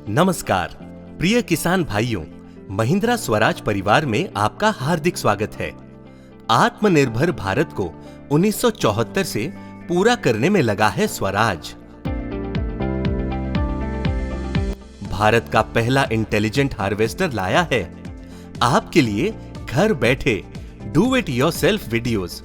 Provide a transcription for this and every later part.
नमस्कार प्रिय किसान भाइयों, महिंद्रा स्वराज परिवार में आपका हार्दिक स्वागत है। आत्मनिर्भर भारत को 1974 से पूरा करने में लगा है स्वराज। भारत का पहला इंटेलिजेंट हार्वेस्टर लाया है आपके लिए घर बैठे डू इट योरसेल्फ वीडियोस,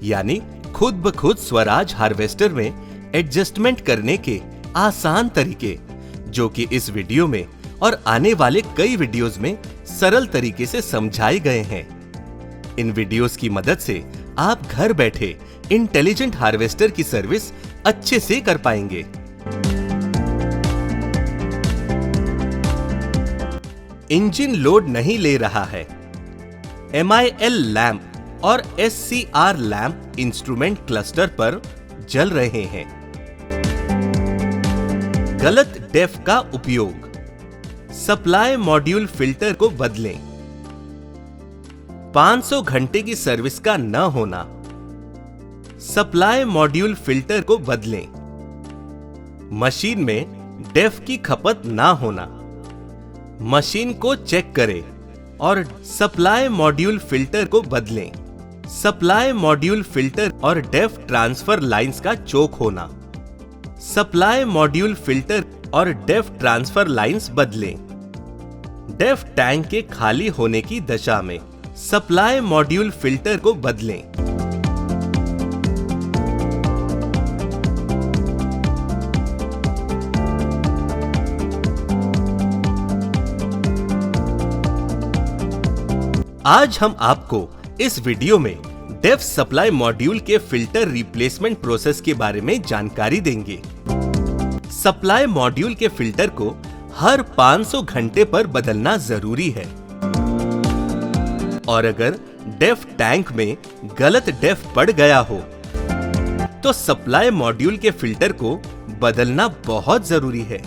यानी खुद ब खुद स्वराज हार्वेस्टर में एडजस्टमेंट करने के आसान तरीके, जो कि इस वीडियो में और आने वाले कई वीडियोस में सरल तरीके से समझाए गए हैं। इन वीडियोस की मदद से आप घर बैठे इंटेलिजेंट हार्वेस्टर की सर्विस अच्छे से कर पाएंगे। इंजन लोड नहीं ले रहा है। MIL लैंप और SCR लैंप इंस्ट्रूमेंट क्लस्टर पर जल रहे हैं। गलत डेफ का उपयोग। सप्लाई मॉड्यूल फिल्टर को बदलें। 500 घंटे की सर्विस का न होना। सप्लाई मॉड्यूल फिल्टर को बदलें। मशीन में डेफ की खपत ना होना। मशीन को चेक करें और सप्लाई मॉड्यूल फिल्टर को बदलें। सप्लाई मॉड्यूल फिल्टर और डेफ ट्रांसफर लाइंस का चोक होना। सप्लाई मॉड्यूल फिल्टर और डेफ ट्रांसफर लाइंस बदलें। डेफ टैंक के खाली होने की दशा में सप्लाई मॉड्यूल फिल्टर को बदलें। आज हम आपको इस वीडियो में डेफ सप्लाई मॉड्यूल के फिल्टर रिप्लेसमेंट प्रोसेस के बारे में जानकारी देंगे। सप्लाई मॉड्यूल के फिल्टर को हर 500 घंटे पर बदलना जरूरी है और अगर डेफ टैंक में गलत डेफ पड़ गया हो तो सप्लाई मॉड्यूल के फिल्टर को बदलना बहुत जरूरी है।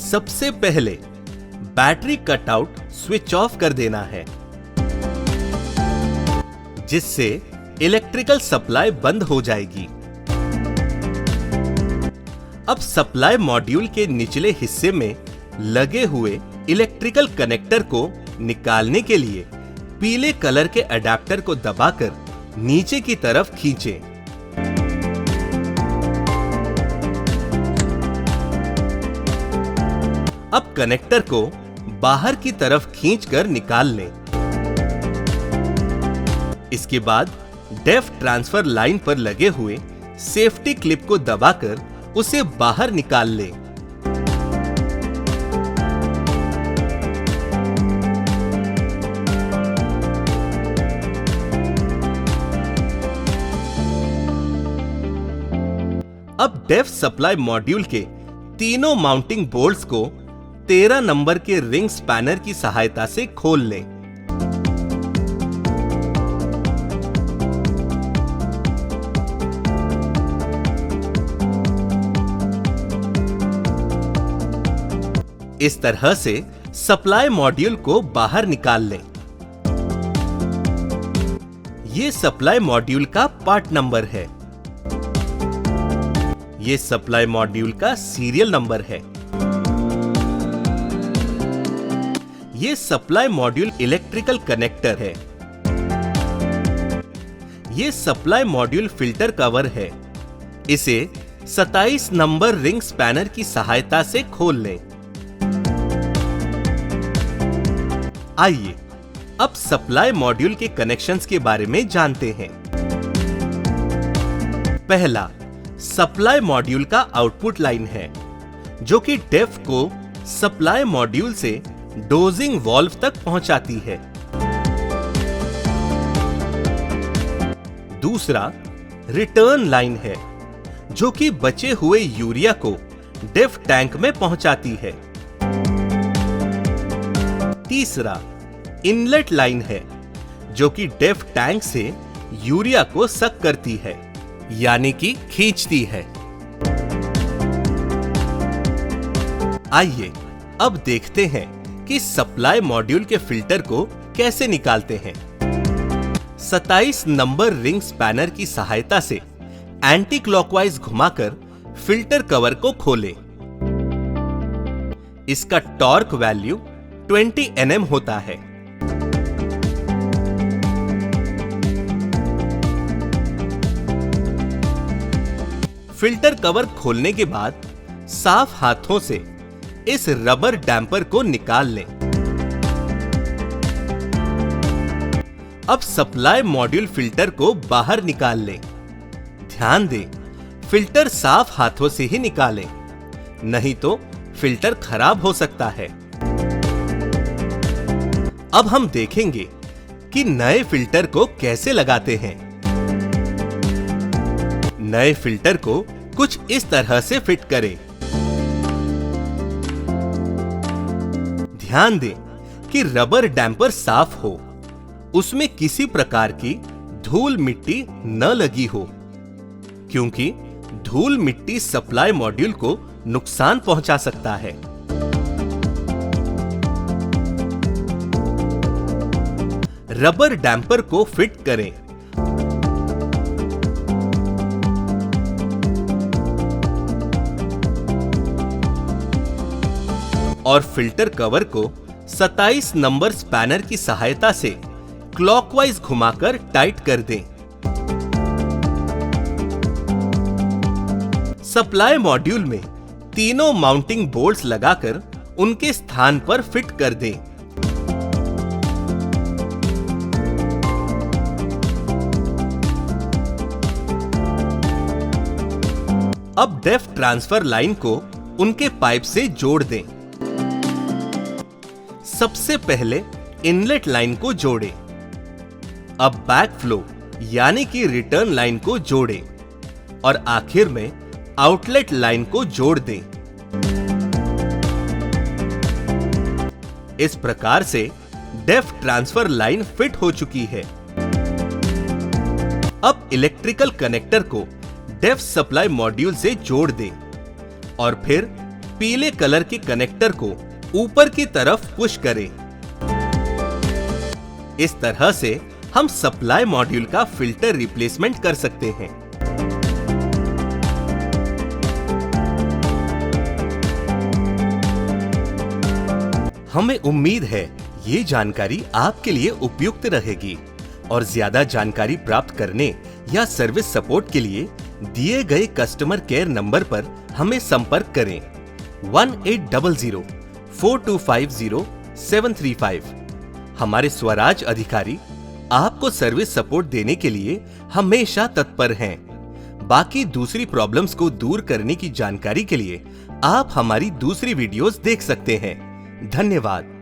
सबसे पहले बैटरी कटआउट स्विच ऑफ कर देना है, जिससे इलेक्ट्रिकल सप्लाई बंद हो जाएगी। अब सप्लाई मॉड्यूल के निचले हिस्से में लगे हुए इलेक्ट्रिकल कनेक्टर को निकालने के लिए पीले कलर के अडेप्टर को दबाकर नीचे की तरफ खींचें। अब कनेक्टर को बाहर की तरफ खींचकर निकाल लें। इसके बाद डेफ ट्रांसफर लाइन पर लगे हुए सेफ्टी क्लिप को दबाकर उसे बाहर निकाल लें। अब डेफ सप्लाई मॉड्यूल के तीनों माउंटिंग बोल्ट्स को 13 नंबर के रिंग स्पैनर की सहायता से खोल लें। इस तरह से सप्लाई मॉड्यूल को बाहर निकाल लें। ये सप्लाई मॉड्यूल का पार्ट नंबर है। ये सप्लाई मॉड्यूल का सीरियल नंबर है। ये सप्लाई मॉड्यूल इलेक्ट्रिकल कनेक्टर है। ये सप्लाई मॉड्यूल फिल्टर कवर है। इसे 27 नंबर रिंग स्पैनर की सहायता से खोल लें। आइए अब सप्लाई मॉड्यूल के कनेक्शंस के बारे में जानते हैं। पहला, सप्लाई मॉड्यूल का आउटपुट लाइन है, जो कि डेफ को सप्लाई मॉड्यूल से डोजिंग वाल्व तक पहुंचाती है। दूसरा, रिटर्न लाइन है, जो कि बचे हुए यूरिया को डेफ टैंक में पहुंचाती है। तीसरा, इनलेट लाइन है, जो कि डेफ टैंक से यूरिया को सक करती है, यानी कि खींचती है। आइए अब देखते हैं कि सप्लाई मॉड्यूल के फिल्टर को कैसे निकालते हैं। 27 नंबर रिंग स्पैनर की सहायता से एंटी क्लॉकवाइज घुमाकर फिल्टर कवर को खोलें। इसका टॉर्क वैल्यू 20 Nm होता है। फिल्टर कवर खोलने के बाद साफ हाथों से इस रबर डैम्पर को निकाल लें। अब सप्लाई मॉड्यूल फिल्टर को बाहर निकाल लें। ध्यान दें, फिल्टर साफ हाथों से ही निकालें, नहीं तो फिल्टर खराब हो सकता है। अब हम देखेंगे कि नए फिल्टर को कैसे लगाते हैं। नए फिल्टर को कुछ इस तरह से फिट करें। ध्यान दें कि रबर डैम्पर साफ हो, उसमें किसी प्रकार की धूल मिट्टी न लगी हो, क्योंकि धूल मिट्टी सप्लाई मॉड्यूल को नुकसान पहुंचा सकता है। रबर डैम्पर को फिट करें। और फिल्टर कवर को 27 नंबर स्पैनर की सहायता से क्लॉकवाइज घुमाकर टाइट कर दें। सप्लाई मॉड्यूल में तीनों माउंटिंग बोल्ट्स लगाकर उनके स्थान पर फिट कर दें। अब डेफ ट्रांसफर लाइन को उनके पाइप से जोड़ दें। सबसे पहले इनलेट लाइन को जोड़ें। अब बैक फ्लो यानी कि रिटर्न लाइन को जोड़ें और आखिर में आउटलेट लाइन को जोड़ दें। इस प्रकार से डेफ ट्रांसफर लाइन फिट हो चुकी है। अब इलेक्ट्रिकल कनेक्टर को डेफ सप्लाई मॉड्यूल से जोड़ दें और फिर पीले कलर के कनेक्टर को ऊपर की तरफ पुश करें। इस तरह से हम सप्लाई मॉड्यूल का फिल्टर रिप्लेसमेंट कर सकते हैं। हमें उम्मीद है ये जानकारी आपके लिए उपयुक्त रहेगी और ज्यादा जानकारी प्राप्त करने या सर्विस सपोर्ट के लिए दिए गए कस्टमर केयर नंबर पर हमें संपर्क करें 1800-4250-735। हमारे स्वराज अधिकारी आपको सर्विस सपोर्ट देने के लिए हमेशा तत्पर हैं। बाकी दूसरी प्रॉब्लम्स को दूर करने की जानकारी के लिए आप हमारी दूसरी वीडियोस देख सकते हैं। धन्यवाद।